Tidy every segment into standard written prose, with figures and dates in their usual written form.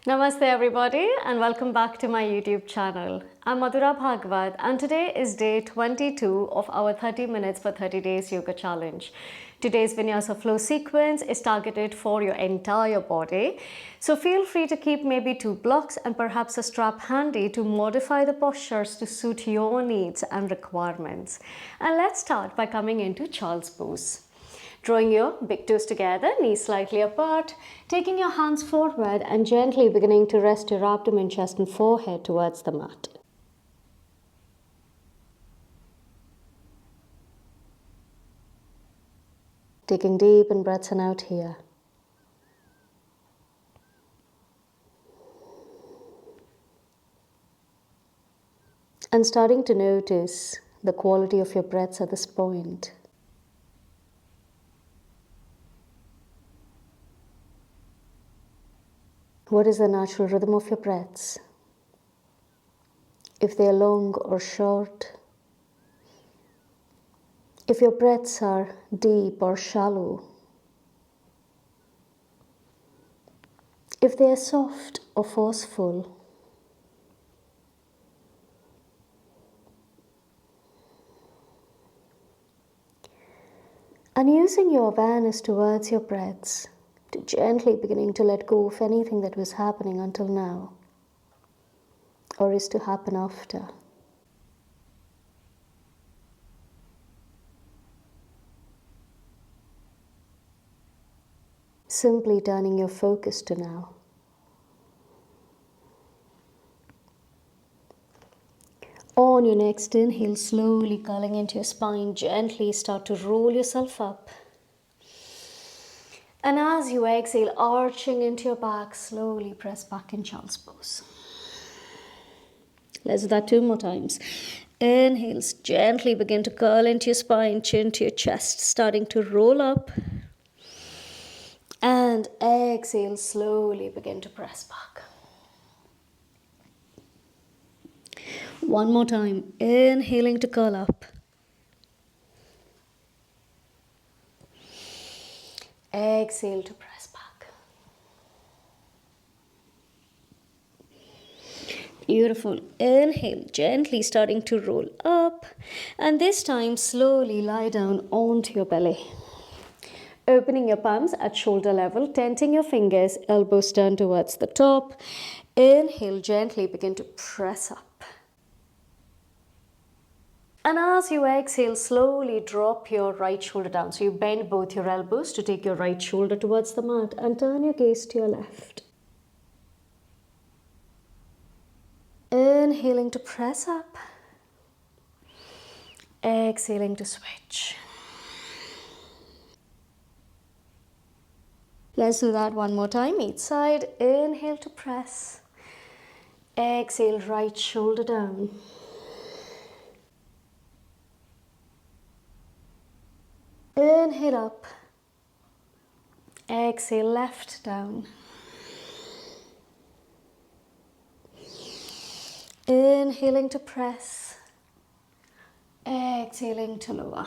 Namaste everybody and welcome back to my YouTube channel. I'm Madhura Bhagwat and today is day 22 of our 30 minutes for 30 days yoga challenge. Today's Vinyasa Flow sequence is targeted for your entire body. So feel free to keep maybe 2 blocks and perhaps a strap handy to modify the postures to suit your needs and requirements. And let's start by coming into child's pose. Drawing your big toes together, knees slightly apart, taking your hands forward and gently beginning to rest your abdomen, chest and forehead towards the mat. Taking deep in breaths in out here. And starting to notice the quality of your breaths at this point. What is the natural rhythm of your breaths? If they are long or short, if your breaths are deep or shallow, if they are soft or forceful, and using your awareness towards your breaths, to gently beginning to let go of anything that was happening until now, or is to happen after. Simply turning your focus to now. On your next inhale, slowly curling into your spine, gently start to roll yourself up. And as you exhale, arching into your back, slowly press back in child's pose. Let's do that 2 more times. Inhales, gently begin to curl into your spine, chin to your chest, starting to roll up. And exhale, slowly begin to press back. 1 more time. Inhaling to curl up. Exhale to press back. Beautiful. Inhale, gently starting to roll up. And this time, slowly lie down onto your belly. Opening your palms at shoulder level, tenting your fingers, elbows turn towards the top. Inhale, gently begin to press up. And as you exhale, slowly drop your right shoulder down. So you bend both your elbows to take your right shoulder towards the mat and turn your gaze to your left. Inhaling to press up. Exhaling to switch. Let's do that 1 more time, each side. Inhale to press. Exhale, right shoulder down. Inhale up. Exhale, left down. Inhaling to press. Exhaling to lower.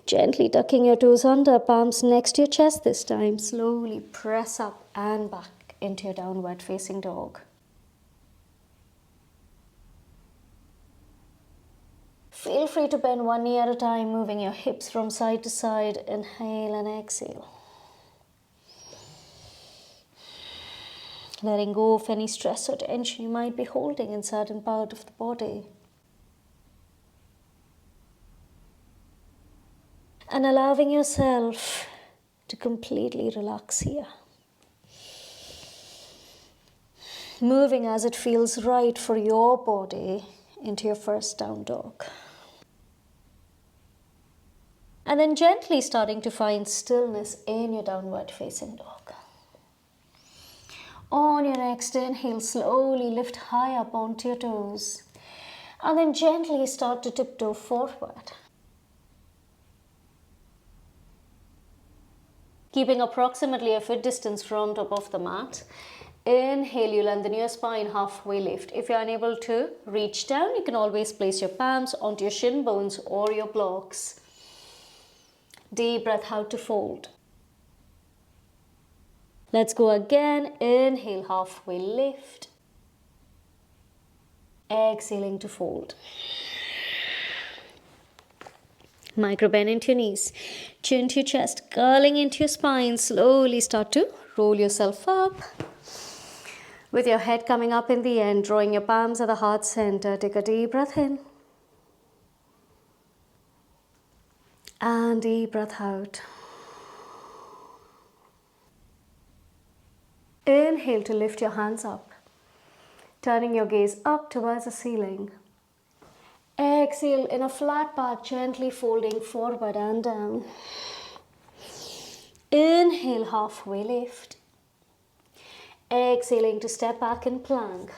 Gently tucking your toes under, palms next to your chest this time. Slowly press up and back into your downward facing dog. Feel free to bend 1 knee at a time, moving your hips from side to side. Inhale and exhale. Letting go of any stress or tension you might be holding in certain part of the body. And allowing yourself to completely relax here. Moving as it feels right for your body into your first down dog. And then gently starting to find stillness in your downward facing dog. On your next inhale, slowly lift high up onto your toes. And then gently start to tiptoe forward. Keeping approximately a foot distance from top of the mat. Inhale, you lengthen your spine, halfway lift. If you're unable to reach down, you can always place your palms onto your shin bones or your blocks. Deep breath out to fold. Let's go again. Inhale, halfway lift. Exhaling to fold. Micro bend into your knees. Chin to your chest, curling into your spine. Slowly start to roll yourself up. With your head coming up in the end, drawing your palms at the heart center. Take a deep breath in. And deep breath out. Inhale to lift your hands up. Turning your gaze up towards the ceiling. Exhale in a flat back, gently folding forward and down. Inhale, halfway lift. Exhaling to step back in plank.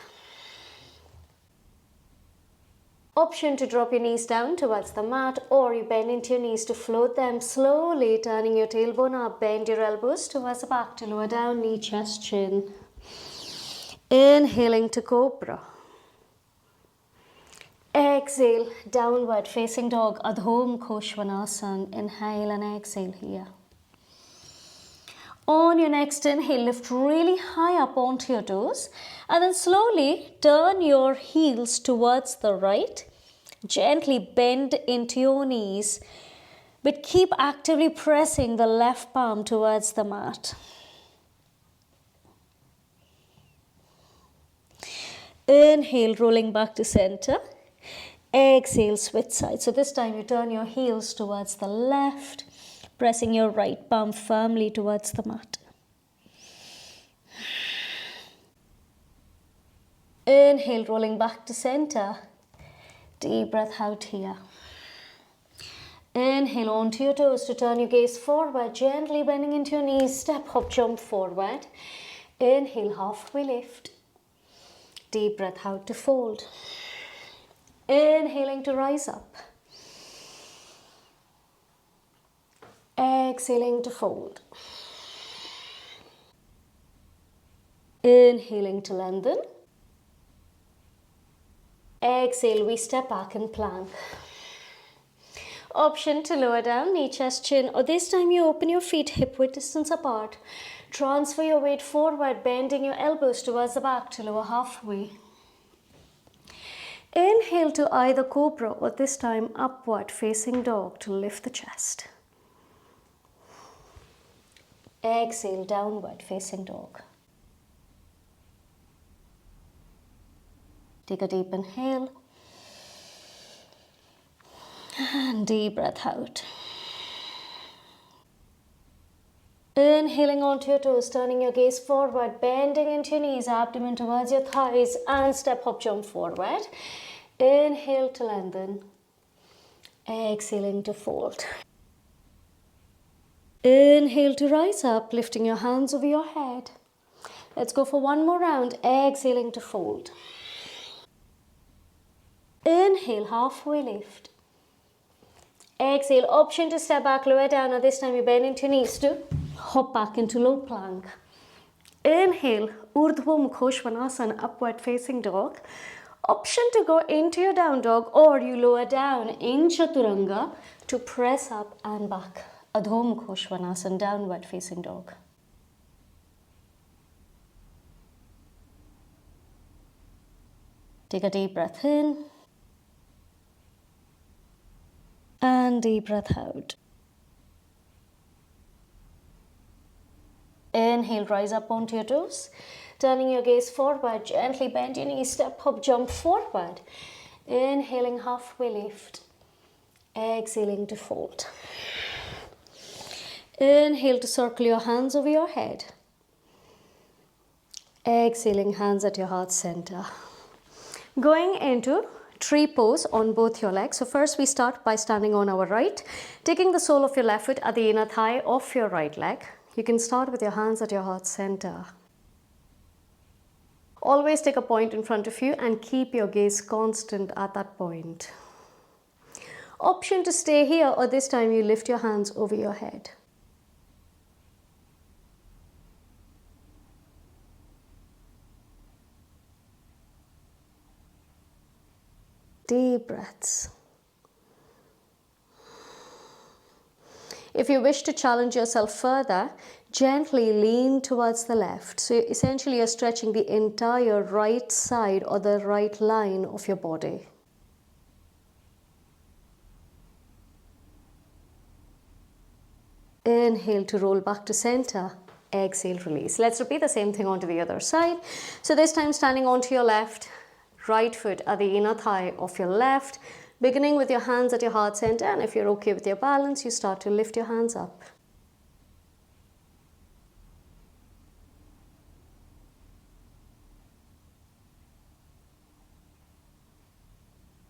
Option to drop your knees down towards the mat, or you bend into your knees to float them slowly, turning your tailbone up. Bend your elbows towards the back to lower down, knee, chest, chin. Inhaling to cobra. Exhale, downward facing dog, Adho Mukha Svanasana. Inhale and exhale here. On your next inhale, lift really high up onto your toes and then slowly turn your heels towards the right. Gently bend into your knees, but keep actively pressing the left palm towards the mat. Inhale, rolling back to center. Exhale, switch sides. So this time you turn your heels towards the left, pressing your right palm firmly towards the mat. Inhale, rolling back to center. Deep breath out here. Inhale onto your toes to turn your gaze forward, gently bending into your knees. Step, hop, jump forward. Inhale, halfway lift. Deep breath out to fold. Inhaling to rise up. Exhaling to fold. Inhaling to lengthen. Exhale, we step back and plank. Option to lower down, knee, chest, chin, or this time you open your feet hip-width distance apart. Transfer your weight forward, bending your elbows towards the back to lower halfway. Inhale to either cobra or this time upward facing dog to lift the chest. Exhale, downward facing dog. Take a deep inhale. And deep breath out. Inhaling onto your toes, turning your gaze forward, bending into your knees, abdomen towards your thighs, and step, hop, jump forward. Inhale to lengthen. Exhaling to fold. Inhale to rise up, lifting your hands over your head. Let's go for one more round. Exhaling to fold. Inhale, halfway lift. Exhale, option to step back, lower down, or this time you bend into your knees to hop back into low plank. Inhale, Urdhva Mukha Svanasana, upward facing dog. Option to go into your down dog, or you lower down in Chaturanga to press up and back. Adho Mukha Svanasana, downward facing dog. Take a deep breath in. And deep breath out. Inhale, rise up onto your toes. Turning your gaze forward, gently bend your knees, step, hop, jump forward. Inhaling, halfway lift. Exhaling to fold. Inhale to circle your hands over your head. Exhaling, hands at your heart center. Going into tree pose on both your legs. So first we start by standing on our right, taking the sole of your left foot at the inner thigh of your right leg. You can start with your hands at your heart center. Always take a point in front of you and keep your gaze constant at that point. Option to stay here, or this time you lift your hands over your head. Deep breaths. If you wish to challenge yourself further, gently lean towards the left. So essentially you're stretching the entire right side or the right line of your body. Inhale to roll back to center. Exhale, release. Let's repeat the same thing onto the other side. So this time standing onto your left, right foot at the inner thigh of your left, beginning with your hands at your heart center, and if you're okay with your balance, you start to lift your hands up.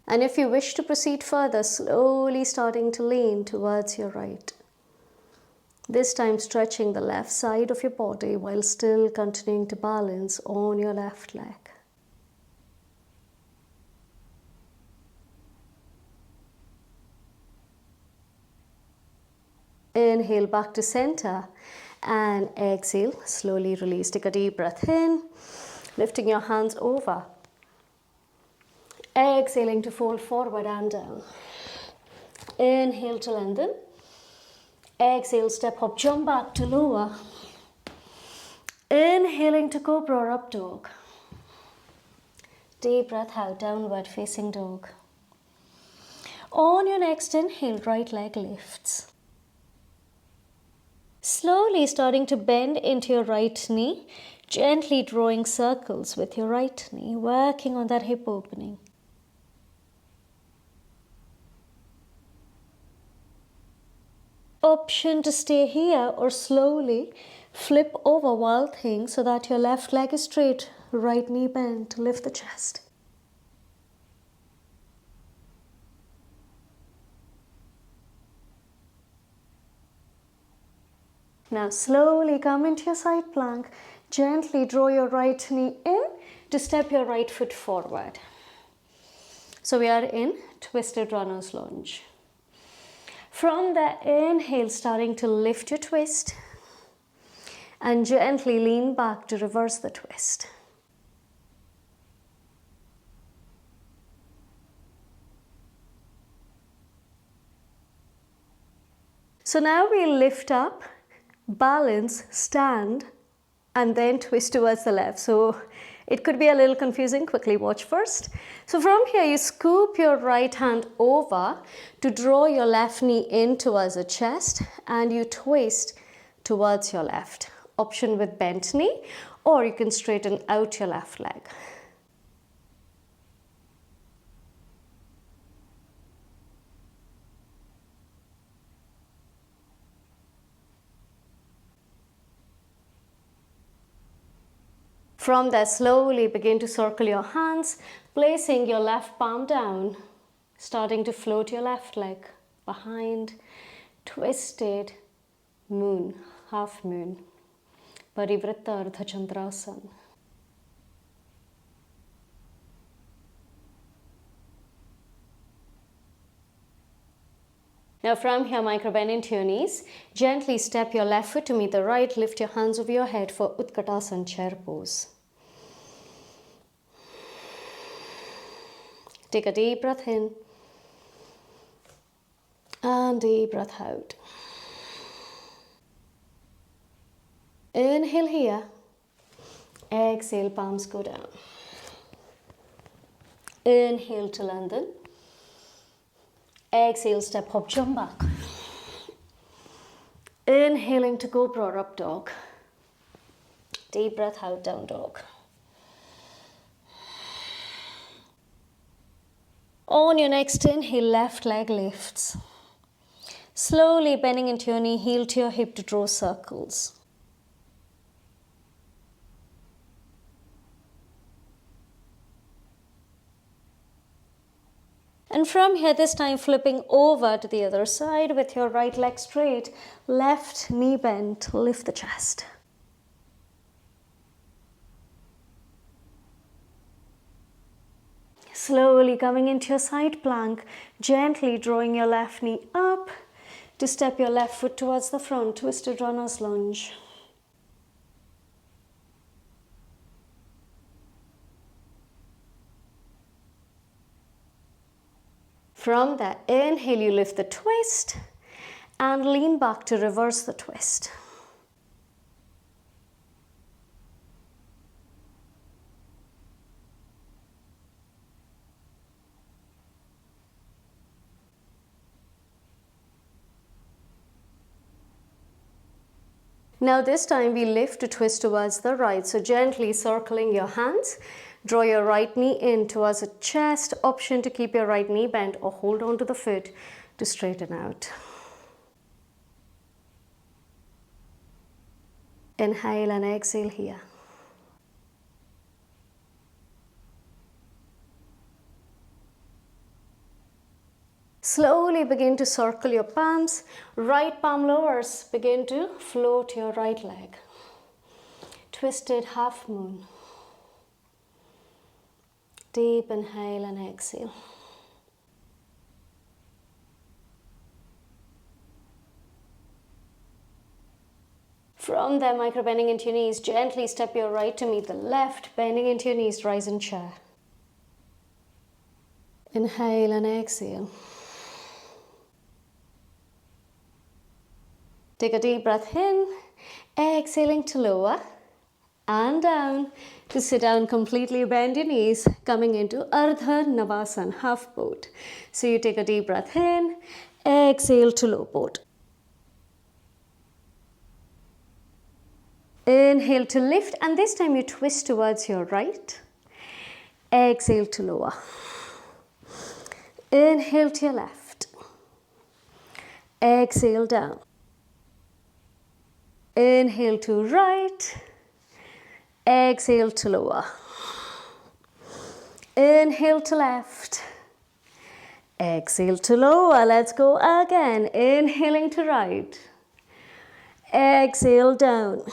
And if you wish to proceed further, slowly starting to lean towards your right. This time stretching the left side of your body while still continuing to balance on your left leg. Inhale back to center and exhale, slowly release. Take a deep breath in, lifting your hands over. Exhaling to fold forward and down. Inhale to lengthen. Exhale, step up, jump back to lower. Inhaling to cobra or up dog. Deep breath out, downward facing dog. On your next inhale, right leg lifts. Slowly starting to bend into your right knee, gently drawing circles with your right knee, working on that hip opening. Option to stay here or slowly flip over while thing so that your left leg is straight, right knee bent to lift the chest. Now slowly come into your side plank. Gently draw your right knee in to step your right foot forward. So we are in twisted runner's lunge. From the inhale, starting to lift your twist and gently lean back to reverse the twist. So now we lift up, balance, stand, and then twist towards the left. So it could be a little confusing. Quickly watch first. So from here, you scoop your right hand over to draw your left knee in towards the chest and you twist towards your left. Option with bent knee, or you can straighten out your left leg. From there, slowly begin to circle your hands, placing your left palm down, starting to float your left leg behind, twisted moon, half moon, Parivritta Ardha Chandrasana. Now from here, micro bend into your knees. Gently step your left foot to meet the right. Lift your hands over your head for Utkatasana chair pose. Take a deep breath in and deep breath out. Inhale here. Exhale, palms go down. Inhale to lengthen. Exhale, step hop, jump back. Inhaling to cobra or up dog. Deep breath out, down dog. On your next inhale, left leg lifts. Slowly bending into your knee, heel to your hip to draw circles. And from here, this time flipping over to the other side with your right leg straight, left knee bent, lift the chest. Slowly coming into your side plank, gently drawing your left knee up to step your left foot towards the front, twisted runner's lunge. From that inhale, you lift the twist. and lean back to reverse the twist. Now this time we lift to twist towards the right, so gently circling your hands, draw your right knee in towards the chest, option to keep your right knee bent or hold on to the foot to straighten out. Inhale and exhale here. Slowly begin to circle your palms. Right palm lowers, begin to float your right leg. Twisted half moon. Deep inhale and exhale. From there, micro bending into your knees, gently step your right to meet the left, bending into your knees, rise in chair. Inhale and exhale. Take a deep breath in, exhaling to lower and down to sit down completely, bend your knees, coming into Ardha Navasana, half boat. So you take a deep breath in, exhale to low boat. Inhale to lift, and this time you twist towards your right. Exhale to lower. Inhale to your left. Exhale down. Inhale to right. Exhale to lower. Inhale to left. Exhale to lower. Let's go again. Inhaling to right. Exhale down.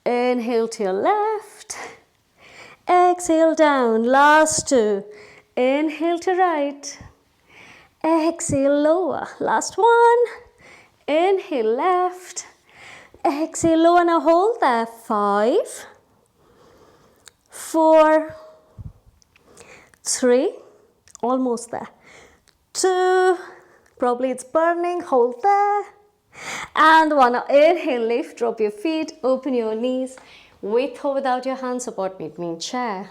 Inhale to your left. Exhale down. Last two. Inhale to right. Exhale lower. Last one. Inhale left. Exhale lower. Now hold there. 5, 4, 3, almost there. 2, probably it's burning. Hold there. And 1. Now inhale, lift, drop your feet, open your knees. With or without your hand support, meet me in chair.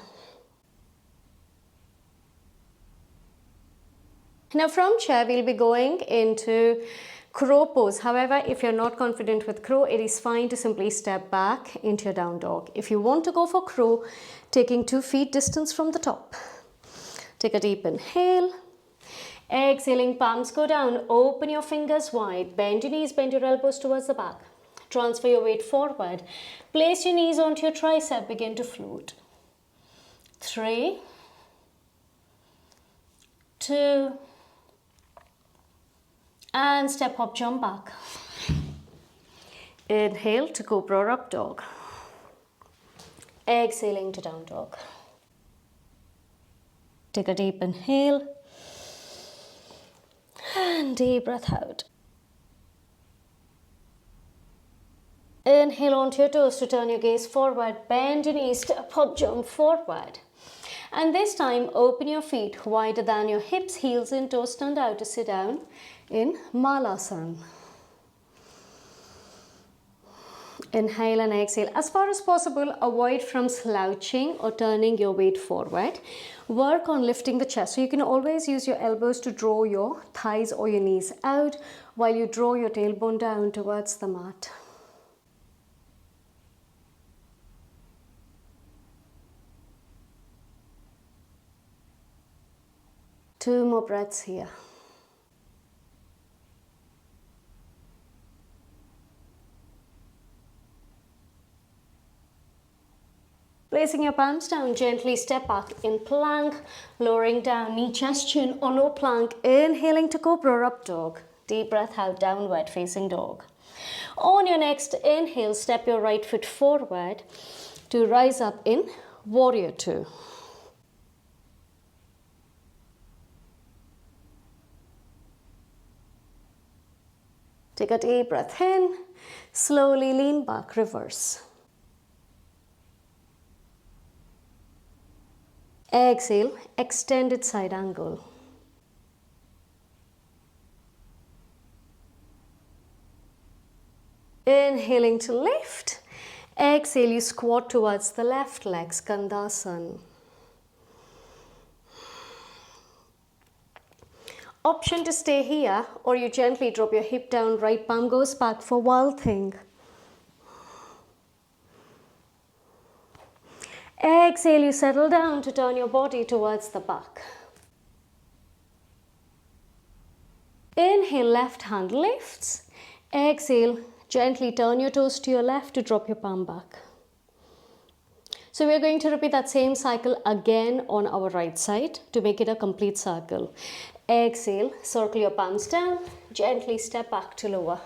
Now from chair, we'll be going into crow pose. However, if you're not confident with crow, it is fine to simply step back into your down dog. If you want to go for crow, taking 2 feet distance from the top. Take a deep inhale. Exhaling, palms go down. Open your fingers wide. Bend your knees, bend your elbows towards the back. Transfer your weight forward. Place your knees onto your tricep. Begin to float. 3, 2, and step hop, jump back. Inhale to cobra up dog. Exhaling to down dog. Take a deep inhale. And deep breath out. Inhale onto your toes to turn your gaze forward. Bend your knees, step hop, jump forward. And this time, open your feet wider than your hips, heels in, toes turned out to sit down in Malasana. Inhale and exhale. As far as possible, avoid from slouching or turning your weight forward. Work on lifting the chest. So you can always use your elbows to draw your thighs or your knees out while you draw your tailbone down towards the mat. Two more breaths here. Placing your palms down, gently step back in plank, lowering down, knee, chest, chin, or no plank. Inhaling to cobra up dog. Deep breath out, downward facing dog. On your next inhale, step your right foot forward to rise up in warrior 2. Take a deep breath in, slowly lean back, reverse. Exhale, extended side angle. Inhaling to lift. Exhale, you squat towards the left leg, Skandasana. Option to stay here, or you gently drop your hip down, right palm goes back for Wild Thing. Exhale, you settle down to turn your body towards the back. Inhale, left hand lifts. Exhale, gently turn your toes to your left to drop your palm back. So we're going to repeat that same cycle again on our right side to make it a complete circle. Exhale, circle your palms down, gently step back to lower.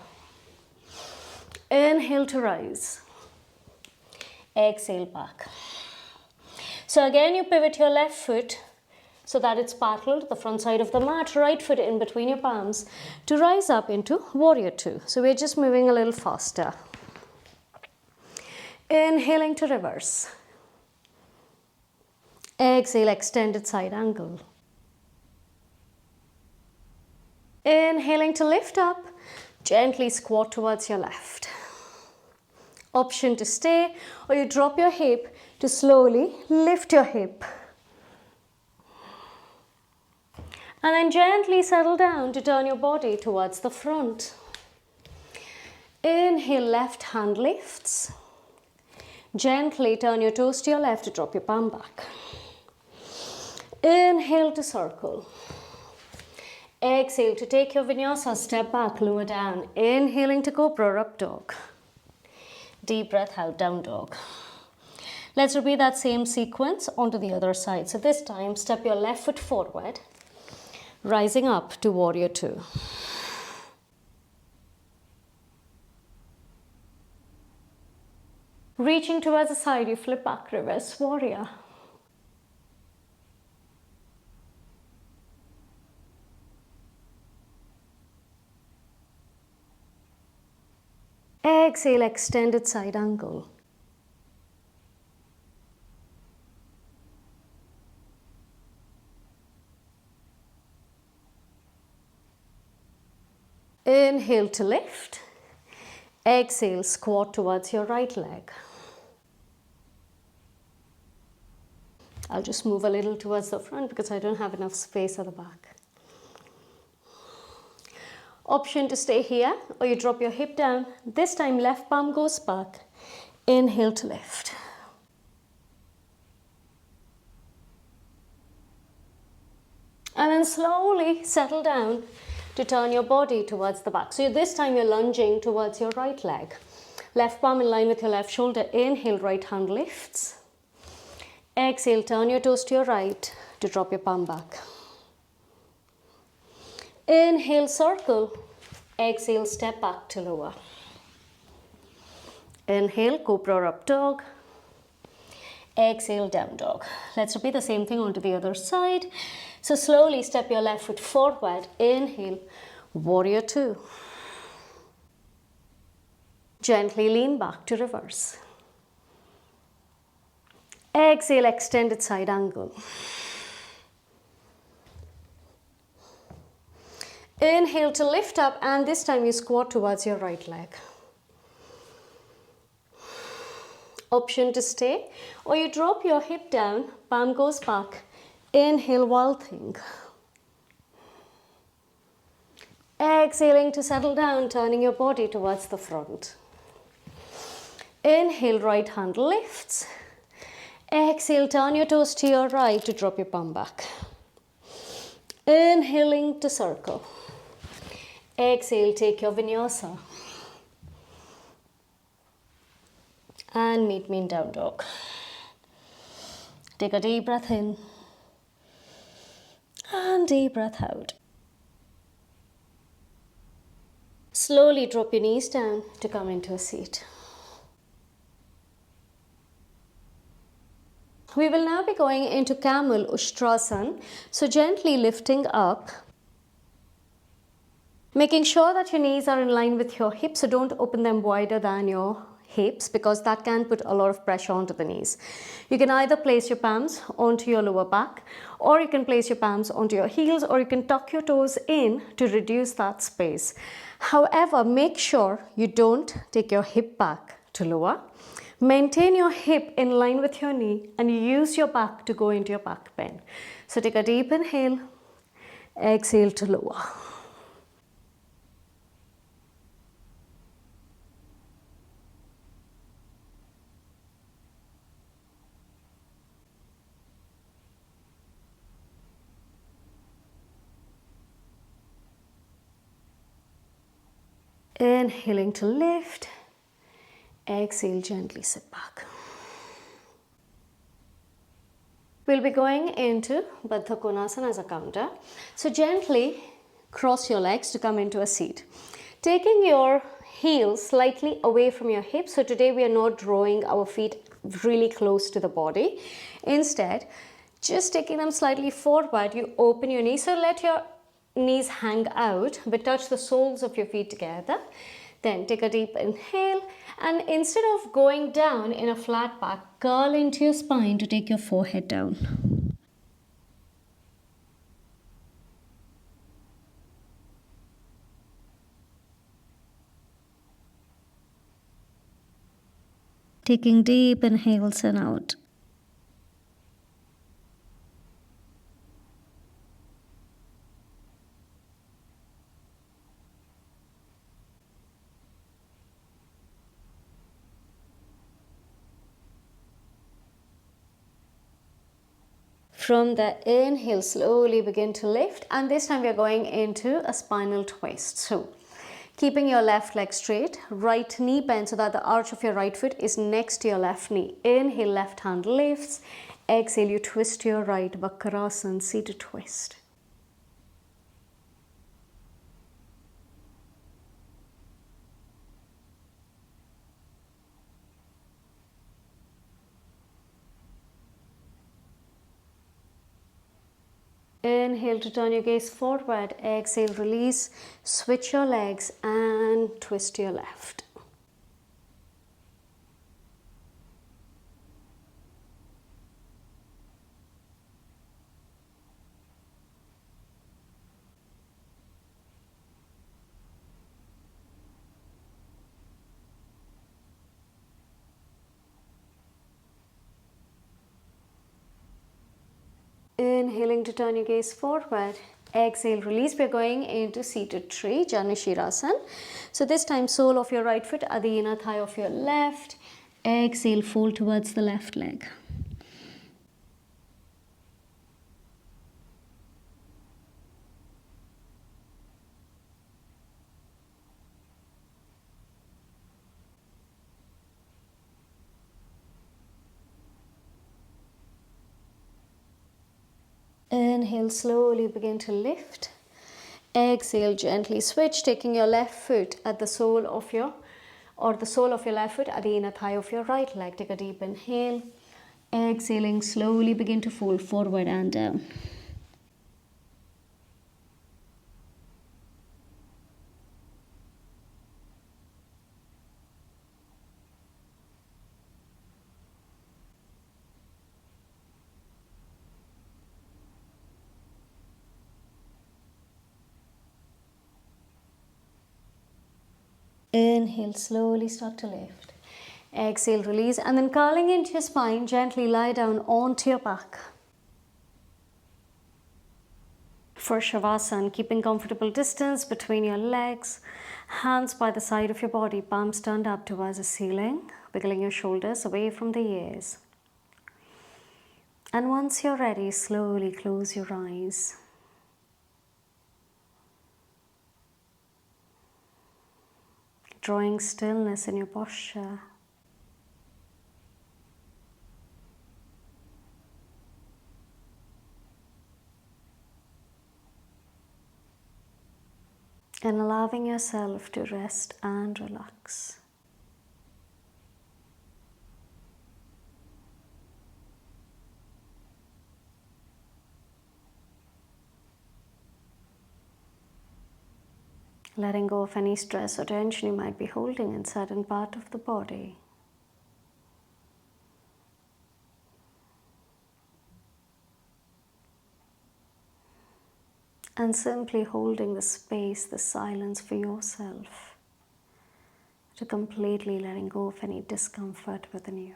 Inhale to rise. Exhale back. So again, you pivot your left foot so that it's parallel to the front side of the mat, right foot in between your palms to rise up into Warrior Two. So we're just moving a little faster. Inhaling to reverse. Exhale, extended side angle. Inhaling to lift up, gently squat towards your left. Option to stay, or you drop your hip to slowly lift your hip. And then gently settle down to turn your body towards the front. Inhale, left hand lifts. Gently turn your toes to your left to drop your palm back. Inhale to circle. Exhale to take your vinyasa, step back, lower down. Inhaling to cobra, up dog. Deep breath out, down dog. Let's repeat that same sequence onto the other side. So this time, step your left foot forward, rising up to Warrior Two. Reaching towards the side, you flip back, reverse warrior. Exhale, extended side angle. Inhale to lift. Exhale, squat towards your right leg. I'll just move a little towards the front because I don't have enough space at the back. Option to stay here, or you drop your hip down. This time left palm goes back. Inhale to lift. And then slowly settle down to turn your body towards the back. So this time you're lunging towards your right leg. Left palm in line with your left shoulder. Inhale, right hand lifts. Exhale, turn your toes to your right to drop your palm back. Inhale, circle. Exhale, step back to lower. Inhale, cobra, up dog. Exhale, down dog. Let's repeat the same thing onto the other side. So slowly step your left foot forward. Inhale, Warrior Two. Gently lean back to reverse. Exhale, extended side angle. Inhale to lift up, and this time you squat towards your right leg. Option to stay, or you drop your hip down, palm goes back. Inhale, Wild Thing. Exhaling to settle down, turning your body towards the front. Inhale, right hand lifts. Exhale, turn your toes to your right to drop your palm back. Inhaling to circle. Exhale, take your vinyasa. And meet me in down dog. Take a deep breath in. And deep breath out. Slowly drop your knees down to come into a seat. We will now be going into Camel Ustrasana. So gently lifting up. Making sure that your knees are in line with your hips, so don't open them wider than your hips because that can put a lot of pressure onto the knees. You can either place your palms onto your lower back, or you can place your palms onto your heels, or you can tuck your toes in to reduce that space. However, make sure you don't take your hip back to lower. Maintain your hip in line with your knee and use your back to go into your back bend. So take a deep inhale, exhale to lower. Inhaling to lift, exhale, gently sit back. We'll be going into Baddha Konasana as a counter. So gently cross your legs to come into a seat. Taking your heels slightly away from your hips. So today we are not drawing our feet really close to the body. Instead, just taking them slightly forward, you open your knees. So let your knees hang out, but touch the soles of your feet together. Then take a deep inhale, and instead of going down in a flat back, curl into your spine to take your forehead down. Taking deep inhales and out. From the inhale, slowly begin to lift, and this time we are going into a spinal twist. So keeping your left leg straight, right knee bent so that the arch of your right foot is next to your left knee. Inhale, left hand lifts. Exhale, you twist to your right, Vakrasana, seated twist. Inhale to turn your gaze forward. Exhale, release. Switch your legs and twist to your left. Inhaling to turn your gaze forward. Exhale, release. We're going into seated tree, Janashirasana. So this time, sole of your right foot at the inner thigh of your left. Exhale, fold towards the left leg. Inhale, slowly begin to lift. Exhale, gently switch, taking your left foot at the sole of your left foot at the inner thigh of your right leg. Take a deep inhale. Exhaling, slowly begin to fold forward and down. Inhale, slowly start to lift. Exhale, release, and then curling into your spine, gently lie down onto your back. For Shavasana, keeping comfortable distance between your legs, hands by the side of your body, palms turned up towards the ceiling, wiggling your shoulders away from the ears. And once you're ready, slowly close your eyes. Drawing stillness in your posture. And allowing yourself to rest and relax. letting go of any stress or tension you might be holding in certain part of the body. And simply holding the space, the silence for yourself, to completely letting go of any discomfort within you.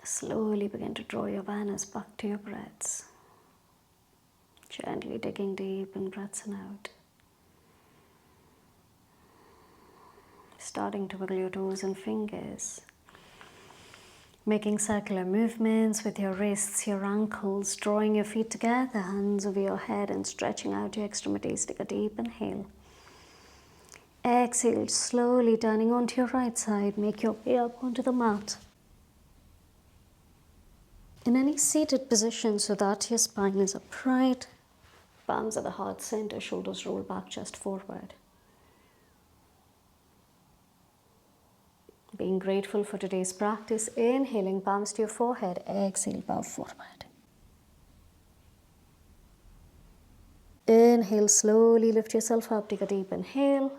Slowly begin to draw your awareness back to your breaths. Gently taking deep in breaths in out. Starting to wiggle your toes and fingers. Making circular movements with your wrists, your ankles, drawing your feet together, hands over your head and stretching out your extremities. Take a deep inhale. Exhale, slowly turning onto your right side. Make your way up onto the mat. In any seated position so that your spine is upright, palms at the heart center, shoulders roll back, chest forward. Being grateful for today's practice, inhaling, palms to your forehead, exhale, bow forward. Inhale, slowly lift yourself up, take a deep inhale,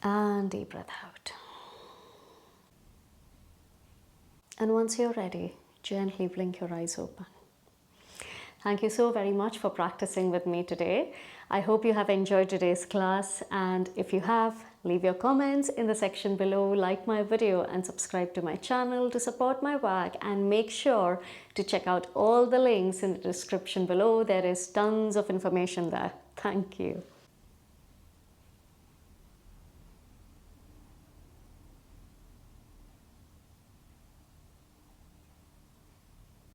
and deep breath out. And once you're ready, gently blink your eyes open. Thank you so very much for practicing with me today. I hope you have enjoyed today's class, and if you have, leave your comments in the section below, like my video and subscribe to my channel to support my work, and make sure to check out all the links in the description below. There is tons of information there. Thank you.